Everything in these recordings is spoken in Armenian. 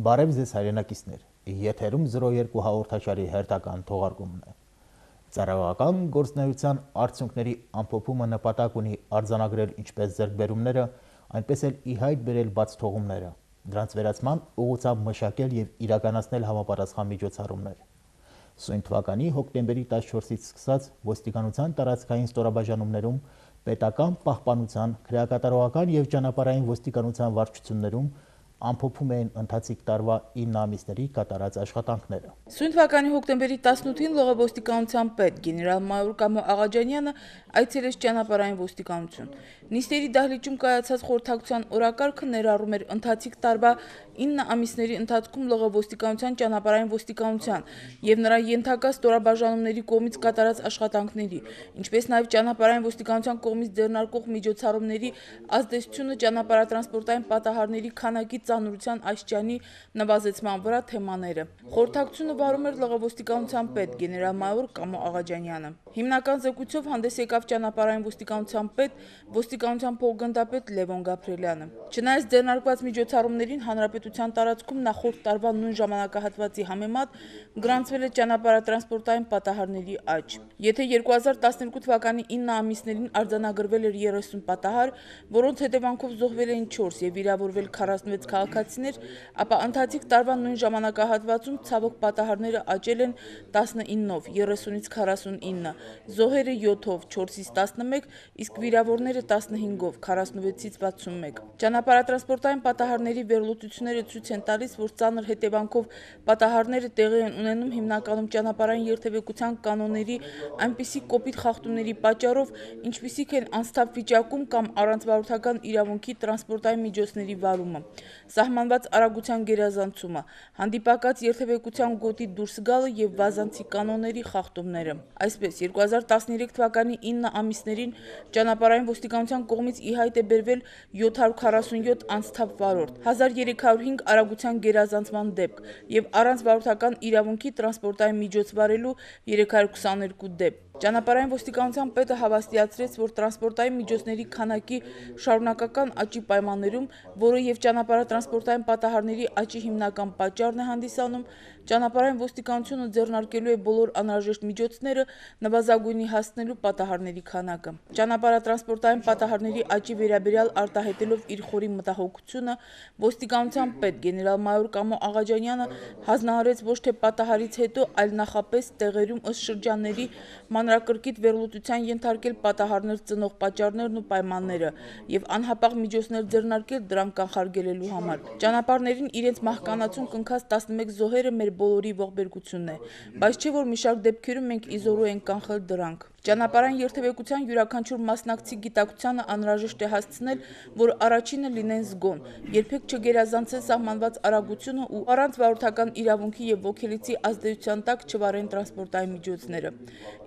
Բարև ձեզ հայրենակիցներ, եթերում 02 հաղորդաշարի հերթական թողարկումն է։ Ծառայողական գործունեության արդյունքների ամփոփումը նպատակ ունի արձանագրել ինչպես ձեռքբերումները, այնպես էլ ի հայտ բերել բացթողումները, դրանց վերացման ուղղությամբ մշակել եւ իրականացնել համապատասխան միջոցառումներ։ Սույն թվականի հոկտեմբերի 14-ից սկսած ոստիկանության տարածքային ստորաբաժանումներում, պետական պահպանության, քրեակատարողական եւ ճանապարհային ոստիկանության վարչություններում ամփոփում էին ընթացիկ տարվա 9 ամիսների կատարած աշխատանքները։ Սույն թվականի հոկտեմբերի 18-ին ԼՂ ոստիկանության պետ գեներալ-մայոր Կամո Աղաջանյանը այցելեց ճանապարհային ոստիկանություն։ Նիստերի դահլիճում կայացած խորհրդակցության օրակարգը ներառում էր ընթացիկ տարվա 9 ամիսների ընթացքում ԼՂ ոստիկանության ճանապարհային ոստիկանության եւ նրա ենթակա ստորաբաժանումների կողմից կատարած աշխատանքների, ինչպես նաեւ ճանապարհային ոստիկանության կողմից ձեռնարկող միջոցառումների ազդեցությունը ճանապարհատրանսպորտային պատահարների քանակի ծանրության աստիճանի նվազեցման վրա թեմաները։ Խորհրդակցությունը վարում էր ԼՂ ոստիկանության պետ գեներալ-մայոր Կամո Աղաջանյանը։ Հիմնական զեկույցով հանդես եկավ ճանապարհային ոստիկանության պետ, ոստիկանության փոխգնդապետ Լևոն Գաբրելյանը։ Չնայած ձեռնարկված միջոցառումներին հանրապետության տարածքում նախորդ տարվա նույն ժամանակահատվածի համեմատ գրանցվել է ճանապարհատրանսպորտային պատահարների աճ։ Եթե 2012 թվականի 9 ամիսներին արձանագրվել էր 30 պատահար, որոնց հետևանքով զոհվել էին 4 եւ վիրավորվել 46 քաղաքացիներ, ապա ընթացիկ տարվա նույն ժամանակահատվածում ցավոք պատահարները աճել են 19-ով, 30-ից 49, զոհերը 7-ով, 4-ից 11, իսկ վիրավորները 15-ով, 46-ից 61։ Ճանապարհատրանսպորտային պատահարների վերլուծությունները ցույց են տալիս, որ ծանր հետևանքով պատահարները տեղի են ունենում հիմնականում ճանապարհային երթևեկության կանոնների այնպիսի կոպիտ խախտումների պատճառով, ինչպիսիք են անսթափ վիճակում կամ առանց վարորդական իրավունքի տրանսպորտային միջոցների վարումը, սահմանված արագության գերազանցումը, հանդիպակաց երթևեկության գոտի դուրս գալը եւ վազանցի կանոնների խախտումները։ Այսպես 2013 թվականի 9 ամիսներին ճանապարհային ոստիկանության կողմից ի հայտ է բերվել 747 անսթափ վարորդ, 1305 արագության գերազանցման դեպք եւ առանց վարորդական իրավունքի տրանսպորտային միջոց վարելու 322 դեպք։ Ճանապարհային ոստիկանության պետը հավաստիացրեց, որ տրանսպորտային միջոցների քանակի շարունակական աճի պայմաններում, որը եւ ճանապարհատրանսպորտային պատահարների աճի հիմնական պատճառն է հանդիսանում, ճանապարհային ոստիկանությունը ձեռնարկելու է բոլոր անհրաժեշտ միջոցները նվազագույնի հասցնելու պատահարների քանակը։ Ճանապարհատրանսպորտային պատահարների աճի վերաբերյալ արտահայտելով իր խորի մտահոգությունը, ոստիկանության պետ գեներալ-մայոր Կամո Աղաջանյանը հանձնարարեց ոչ թե պատահարից հետո, այլ նախապես տեղերում ըստ շրջանների մանրակրկիտ վերլուծության ենթարկել պատահարներ ծնող պատճառներն ու պայմանները եւ անհապաղ միջոցներ ձեռնարկել դրանք կանխարգելելու համար։ Ճանապարհներին իրենց մահկանացուն կնքած 11 զոհերը մեր բոլորի ողբերգությունն է, բայց չէ որ մի շարք դեպքերում մենք իզորու ենք կանխել դրանք։ Ճանապարհային երթևեկության յուրաքանչյուր մասնակցի գիտակցությանը անհրաժեշտ է հասցնել, որ առաջինը լինեն զգոն, երբեք չգերազանցեն սահմանված արագությունը ու առանց վարորդական իրավունքի եւ ոգելիցի ազդեցության տակ չվարեն տրանսպորտային միջոցները։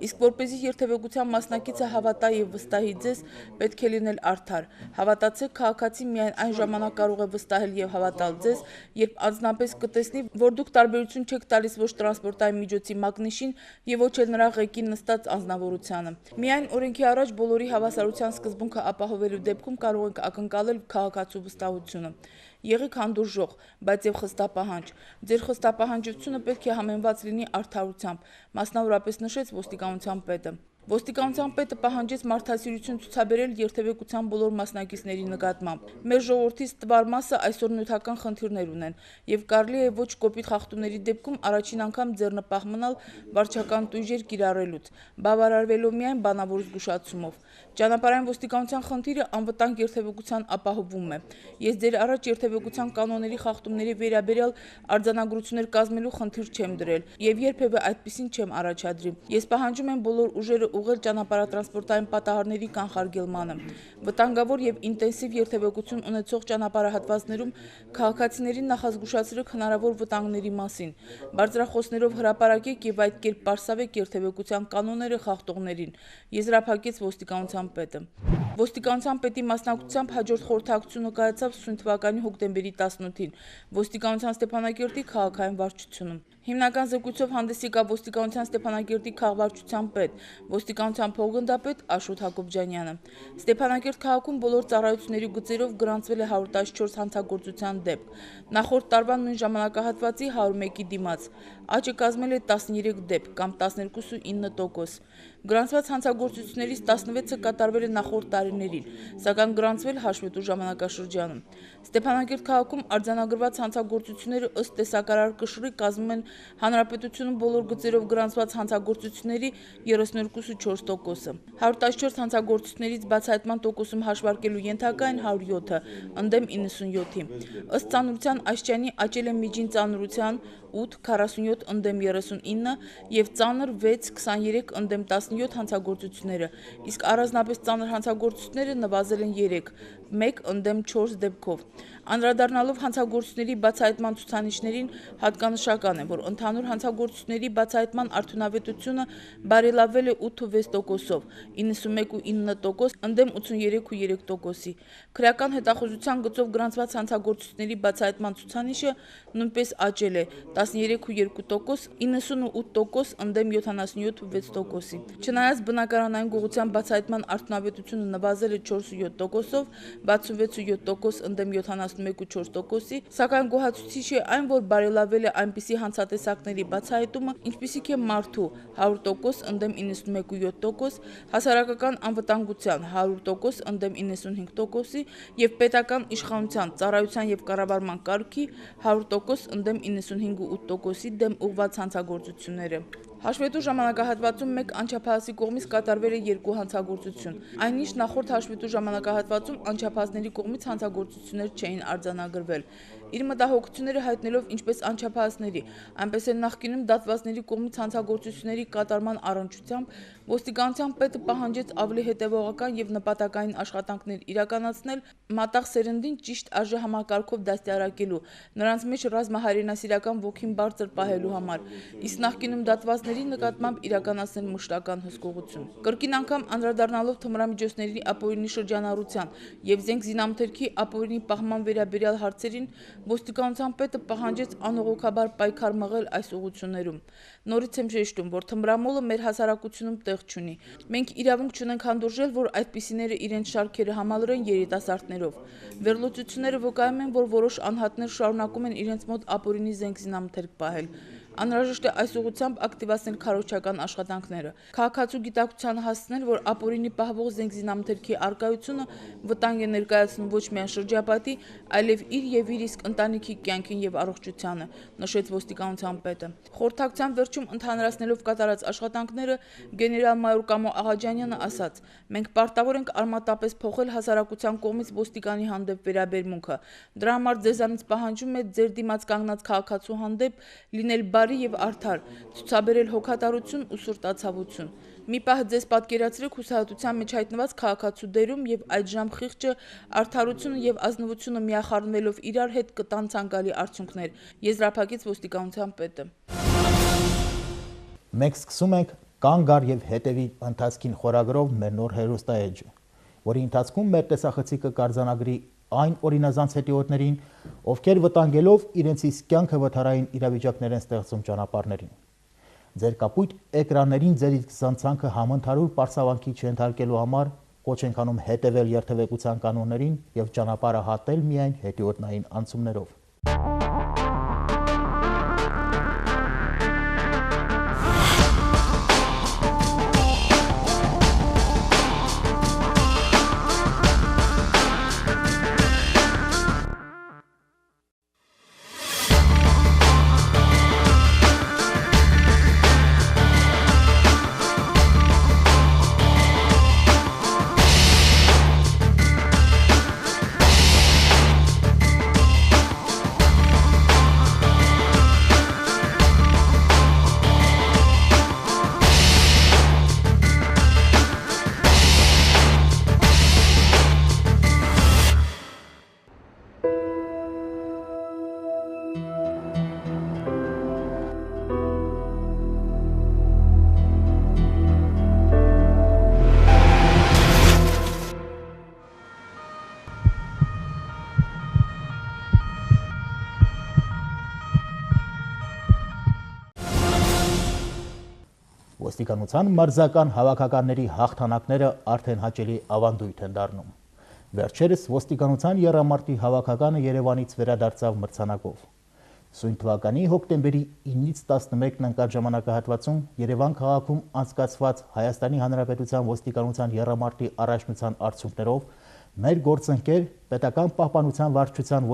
Իսկ որպեսզի երթևեկության մասնակիցը հավատա եւ վստահի ձեզ, պետք է լինել արդար։ Հավատացեք, քաղաքացին միայն այն ժամանակ կարող է վստահել եւ հավատալ ձեզ, երբ անձնապես կտեսնի, որ դուք տարբերություն չեք տալիս ոչ տրանսպորտային միջոցի մագնիշին եւ ոչ էլ նրա ղեկին նստած անձնավորությանը։ Միայն օրենքի առաջ բոլորի հավասարության սկզբունքը ապահովելու դեպքում կարող ենք ակնկալել քաղաքացու վստահությունը։ Եղեք հանդուրժող, բայց եւ խստապահանջ։ Ձեր խստապահանջությունը պետք է համեմված լինի արդարությամբ, մասնավորապես նշեց ոստիկանության պետը։ Ոստիկանության պետը պահանջեց մարդասիրություն ցուցաբերել երթևեկության բոլոր մասնակիցների նկատմամբ։ Մեր ժողովրդի ստվար մասը այսօր նյութական խնդիրներ ունեն եւ կարելի է ոչ կոպիտ խախտումների դեպքում առաջին անգամ ձեռնպահ մնալ վարչական տույժեր կիրառելուց, բավարարվելով միայն բանավոր զգուշացումով։ Ճանապարհային ոստիկանության խնդիրը անվտանգ երթևեկության ապահովում է։ Ես ձեր առաջ երթևեկության կանոնների խախտումների վերաբերյալ արձանագրություններ կազմելու խնդիր չեմ դրել եւ երբեւե այդպեսին չեմ առաջադրի։ Ես պահանջում եմ բոլոր ուժերը ուղղել ճանապարհատրանսպորտային պատահարների կանխարգելմանը։ Վտանգավոր եւ ինտենսիվ երթևեկություն ունեցող ճանապարհահատվածներում քաղաքացիներին նախազգուշացրեք հնարավոր վտանգների մասին։ Բարձրախոսներով հրապարակեք եւ այդ կերպ պարսավեք երթևեկության կանոնները խախտողներին, եզրափակեց ոստիկանության պետը։ Ոստիկանության պետի մասնակցությամբ հաջորդ խորհրդակցությունը կայացավ սույն թվականի հոկտեմբերի 18-ին ոստիկանության Ստեփանակերտի քաղաքային վարչությունում։ Հիմնական զեկույցով հանդես եկավ ոստիկանության Ստեփանակերտի քաղաքվարչության պետ, Ոստիկանության փոխգնդապետ Աշոտ Հակոբյանյանը։ Ստեփանակերտ քաղաքում բոլոր ծառայությունների գծերով գրանցվել է 114 հանցագործության դեպք։ Նախորդ տարվա նույն ժամանակահատվածի 101-ի դիմաց աճը կազմել է 13 դեպք կամ 12.9%։ Գրանցված հանցագործություններից 16-ը կատարվել է նախորդ տարիներին, սակայն գրանցվել հաշվետու ժամանակաշրջանում։ Ստեփանակերտ քաղաքում արձանագրված հանցագործությունները ըստ տեսակարար կշռի կազմում են հանրապետությունում բոլոր գծերով գրանցված հանցագործությունների 32.4%-ը։ 114 հանցագործություններից բացահայտման տոկոսում հաշվարկելու ենթակա են 107-ը, ընդդեմ 97-ի։ Ըստ ծանրության աստիճանի աճել է միջին ծանրության 8, 47 ընդդեմ 39 եւ ծանր 6, 23 ընդդեմ 17 հանցագործությունները, իսկ առանձնապես ծանր հանցագործությունները նվազել են 3, 1 ընդդեմ 4 դեպքով։ Անդրադառնալով հանցագործությունների բացահայտման ցուցանիշներին, հատկանշական է, որ ընդհանուր հանցագործությունների բացահայտման արդյունավետությունը բարելավել է 8.6%-ով, 91.9% ընդդեմ 83.3%-ի։ Քրեական հետախուզության գծով գրանցված հանցագործությունների բացահայտման ցուցանիշը նույնպես աճել է 13.2%, 98% ընդդեմ 77.6%-ի։ Չնայած բնակարանային գողության բացահայտման արդյունավետությունը նվազել է 4.7%-ով, 66.7% ընդդեմ 71.4%-ի, սակայն գոհացուցիչ է այն, որ բարելավել է այնպիսի հանցատեսակների բացահայտումը, ինչպիսիք է մարդու 100% ընդդեմ 91.7%, հասարակական անվտանգության 100% ընդդեմ 95%-ի եւ պետական իշխանության, ծառայության եւ կառավարման կարգի 100% ընդդեմ 95.8%-ի դեմ ուղղված հանցագործությունները։ Հաշվետու ժամանակահատվածում մեկ անչափահասի կողմից կատարվել է 2 հանցագործություն։ Այնինչ նախորդ հաշվետու ժամանակահատվածում անչափահասների կողմից հանցագործություններ չէին արձանագրվել։ Իր մտահոգությունները հայտնելով ինչպես անչափահասների, այնպես էլ նախկինում դատվածների կողմից հանցագործությունների կատարման առնչությամբ ոստիկանության պետը պահանջեց ավելի հետևողական եւ նպատակային աշխատանքներ իրականացնել մատաղ սերնդին ճիշտ արժեհամակարգով դաստիարակելու, նրանց մեջ ռազմահայրենասիրական ոգին բարձր պահելու համար, իսկ նախկինում դատվածների նկատմամբ իրականացնել մշտական հսկողություն։ Կրկին անգամ անդրադառնալով թմրամիջոցների ապօրինի շրջանառության եւ զենք զինամթերքի ապօրինի պահման վերաբերյալ հարցերին, ոստիկանության պետը պահանջեց անողոքաբար պայքար մղել այս ուղղություններում։ Նորից եմ շեշտում, որ թմրամոլը մեր հասարակությունում տեղ չունի։ Մենք իրավունք չունենք հանդուրժել, որ այդպիսիները իրենց շարքերը համալրեն երիտասարդներով։ Վերլուծությունները վկայում են, որ որոշ անհատներ շարունակում են իրենց մոտ ապօրինի զենք զինամթերք պահել։ Անհրաժեշտ է այս ուղղությամբ ակտիվացնել քարոզչական աշխատանքները։ Քաղաքացու գիտակցությանը հասցնել, որ ապօրինի պահվող զենք զինամթերքի առկայությունը վտանգ է ներկայացնում ոչ միայն շրջապատի, այլև իր եւ իր իսկ ընտանիքի կյանքին եւ առողջությանը, նշեց ոստիկանության պետը։ Խորհրդակցության վերջում ընդհանրացնելով կատարած աշխատանքները գեներալ-մայոր Կամո Աղաջանյանը ասաց. «Մենք պարտավոր ենք արմատապես փոխել հասարակության կողմից ոստիկանի հանդեպ վերաբերմունքը։ Դրա համար ձեզանից պահանջում է ձեր դիմաց կանգնած քաղաքացու հանդեպ լինել բարի եւ արդար, ցուցաբերել հոգատարություն ու սրտացավություն։ Մի պահ ձեզ պատկերացրեք հուսահատության մեջ հայտնված քաղաքացու դերում եւ այդժամ խիղճը, արդարությունը եւ ազնվությունը միախառնվելով իրար հետ կտան ցանկալի արդյունքներ», եզրափակեց ոստիկանության պետը։ Մենք սկսում ենք «Կանգ առ եւ հետեւի ընթացքին» խորագրով մեր նոր հերոստաեջը, որի ընթացքում մեր տեսախցիկը կարձանագրի այն օրինազանց հետիոտներին, ովքեր վտանգելով իրենցից կյանքը վթարային իրավիճակներ են ստեղծում ճանապարհներին։ Ձեր կապույտ էկրաններին ձեր իսկ զանցանքը համընդհանուր պարսավանքի չընթարկելու համար կոչ ենք անում հետևել երթևեկության կանոններին եւ ճանապարհը հատել միայն հետիոտնային անցումներով։ Ոստիկանության մարզական հավաքականների հաղթանակները արդեն հաճելի ավանդույթ են դառնում։ Վերջերս ոստիկանության եռամարտի հավաքականը Երևանից վերադարձավ մրցանակով։ Սույն թվականի հոկտեմբերի 9-ից 11-ն ընկած ժամանակահատվածում Երևան քաղաքում անցկացված Հայաստանի Հանրապետության ոստիկանության եռամարտի առաջնության արդյունքներով մեր գործընկեր պետական պահպանության վարչության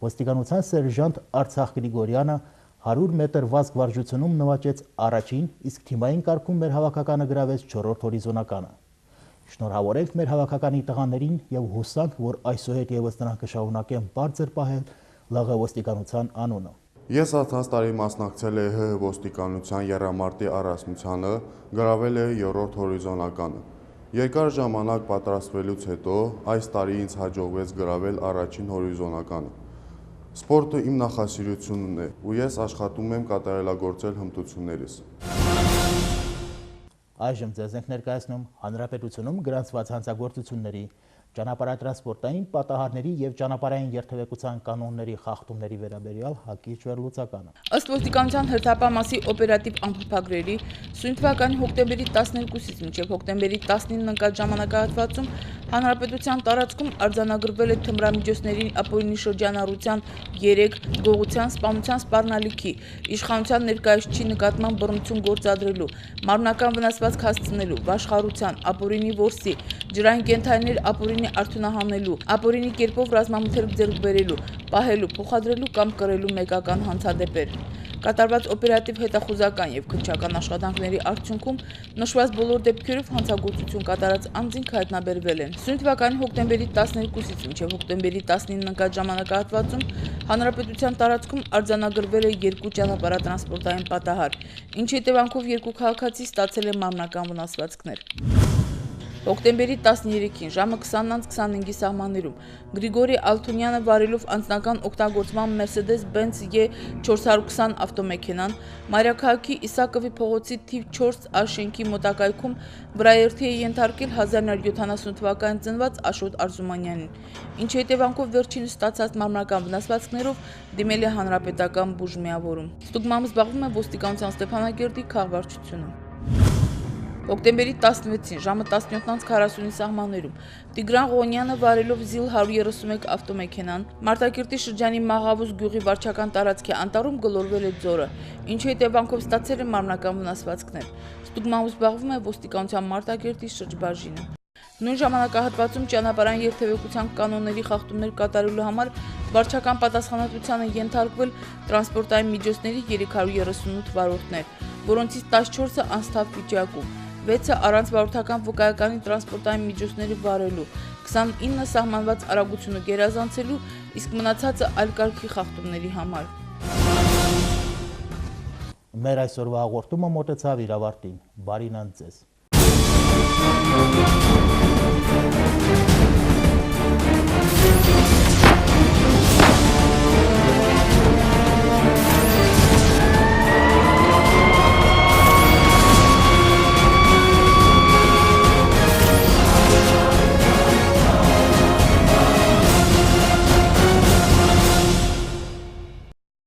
ոստիկանության սերժանտ Արցախ Գրիգորյանը 100 մետր վազք վարժությունում նվաճեց առաջին, իսկ թիմային կարգում մեր հավաքականը գրավեց 4-րդ հորիզոնականը։ Շնորհավորենք մեր հավաքականի տղաներին եւ հուսանք, որ այսուհետ եւս նրանք կշարունակեն բարձր պահել ԼՂ ոստիկանության անունը։ Ես անցած տարի մասնակցել եմ ՀՀ ոստիկանության եռամարտի առասմությանը, գրավել եմ 3-րդ հորիզոնականը։ Երկար ժամանակ պատրաստվելուց հետո այս տարի ինձ հաջողվեց գրավել առաջին հորիզոնականը։ Սպորտը իմ նախասիրությունն է, ու ես աշխատում եմ կատարելագործել հմտություններս։ Այժմ ձեզ ենք ներկայացնում Հանրապետությունում գրանցված հանցագործությունների, ճանապարհատրանսպորտային պատահարների եւ ճանապարհային երթևեկության կանոնների խախտումների վերաբերյալ հակիրճ վերլուծականը։ Ըստ ոստիկանության հերթապահ օպերատիվ ամփոփագրերի, սույն թվականի հոկտեմբերի 12-ից մինչև հոկտեմբերի 19-ն ընկած ժամանակահատվածում հանրապետության տարածքում արձանագրվել է թմրամիջոցների ապօրինի շրջանառության 3 գողության, սպանության սպառնալիքի, իշխանության ներկայացուցիչի նկատմամբ բռնություն գործադրելու, մարմնական վնասվածք հասցնելու, վաշխառության, ապօրինի որսի, ջրային կենդանիներ ապօրինի արդյունահանելու, ապօրինի կերպով ռազմամթերք ձեռք բերելու, պահելու, փոխադրելու կամ կրելու մեկական հանցադեպեր։ Կատարված օպերատիվ հետախուզական եւ քննչական աշխատանքների արդյունքում նշված բոլոր դեպքերով հանցագործություն կատարած անձինք հայտնաբերվել են։ Սույն թվականի հոկտեմբերի 12-ից մինչև հոկտեմբերի 19-ն ընկած ժամանակահատվածում հանրապետության տարածքում արձանագրվել է 2 ճանապարհատրանսպորտային պատահար, ինչի հետևանքով 2 քաղաքացի ստացել են մարմնական վնասվածքներ։ Հոկտեմբերի 13-ին ժամը 20:25-ի սահմաններում Գրիգորի Ալթունյանը վարելով անձնական օգտագործման Mercedes-Benz E420 ավտոմեքենան Մարիաքաղաքի Իսակովի փողոցի թիվ 4A շենքի մոտակայքում վրաերթի է ենթարկել 1970 թվականին ծնված Աշոտ Արզումանյանին, ինչի հետևանքով վերջինս ստացած մարմնական վնասվածքներով դիմել է հանրապետական բուժմիավորում։ Ստուգմամբ զբաղվում է ոստիկանության Ստեփանակերտի քաղաքվարչությունը։ Հոկտեմբերի 16-ին ժամը 17:40-ի սահմաններում Տիգրան Ղոնյանը վարելով ZIL 131 ավտոմեքենան Մարտակերտի շրջանի Մաղավուզ գյուղի վարչական տարածքի անտառում գլորվել է ձորը, ինչի հետևանքով ստացել է մարմնական վնասվածքներ։ Ստուգմամբ զբաղվում է ոստիկանության Մարտակերտի շրջբաժինը։ Նույն ժամանակահատվածում ճանապարհային երթևեկության կանոնների խախտումներ կատարելու համար վարչական պատասխանատվությանը ենթարկվել տրանսպորտային միջոցների 338 վարորդներ, որոնցից 14-ը անսթափ վիճակում, 6-ը առանց վարորդական վկայականի տրանսպորտային միջոցների վարելու, 29-ը սահմանված արագությունը գերազանցելու, իսկ մնացածը այլ կարգի խախտումների համար։ Մեր այսօրվա հաղորդումը մոտեցավ իր ավարտին։ Բարին անց ձեզ։